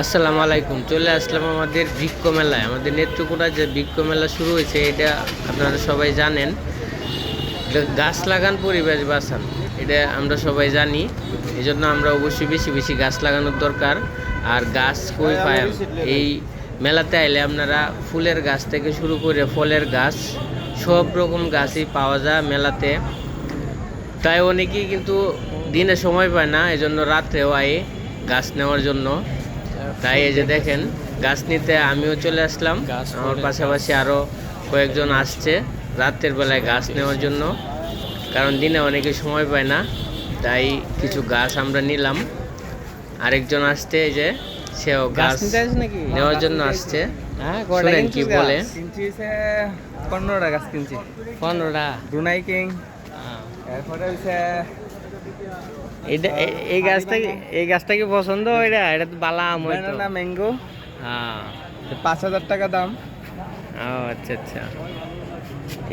আসসালামু আলাইকুম। চলে আসলাম আমাদের বৃক্ষ মেলায়। আমাদের নেত্রকোনায় যে বৃক্ষ মেলা শুরু হয়েছে এটা আপনারা সবাই জানেন। এটা গাছ লাগান পরিবেশ বাঁচান, এটা আমরা সবাই জানি। এই জন্য আমরা অবশ্যই বেশি বেশি গাছ লাগানোর দরকার। আর গাছ কই পাই এই মেলাতে আইলে আপনারা ফুলের গাছ থেকে শুরু করে ফলের গাছ সব রকম গাছই পাওয়া যায় মেলাতে। তাই অনেকেই কিন্তু দিনে সময় পায় না, এই জন্য রাত্রেও আয়ে গাছ নেওয়ার জন্য। তাই এই যে দেখেন গাছ নিতে আমিও চলে আসলাম, আমার পাশাপাশি আরও কয়েকজন আসছে রাতের বেলায় গাছ নেওয়ার জন্য, কারণ দিনে অনেকে সময় পায় না। তাই কিছু গাছ আমরা নিলাম। আরেকজন আসছে, এই যে সেও গাছ নেওয়ার জন্য আসছে। শুনেন কি বলে। 15টা গাছ কিনছি। 15টা ব্রুনাই কিং, এরপরে হচ্ছে এই গাছটা কি পছন্দ? এটা তো বালা আম হয়তো। ব্যানানা ম্যাঙ্গো, হ্যাঁ 5,000 টাকা দাম। ও আচ্ছা আচ্ছা।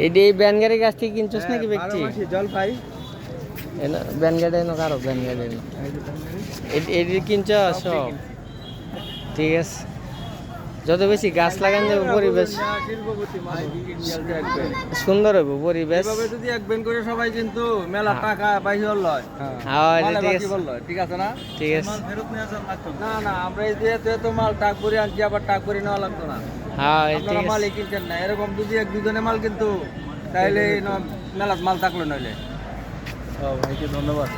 এই ব্যানগাড়ি গাছ থেকে কিনছিস নাকি ব্যক্তি? জলপাই, ব্যানগাড়ি এনো কারো ব্যানগাড়ি এনো এটি কিনছ সব? ঠিক আছে, যত বেশি গাছ লাগান যাবে পরিবেশ সুন্দর হবে। পরিবেশ যদি একবেন করে সবাই কিন্তু মেলা টাকা পাইছে লয়। হ্যাঁ ঠিক আছে, ঠিক আছে না? ঠিক আছে। না না, আমরা এই যে তো মাল টাক করে আনছি, আবার টাক করে নেওয়া লাগতো না। হ্যাঁ ঠিক আপনারা আছে। মালই কিনছেন না, এরকম যদি এক দুজনে মাল কিন্তু তাইলে মেলাত মাল থাকলো নইলে। ভাইকে ধন্যবাদ।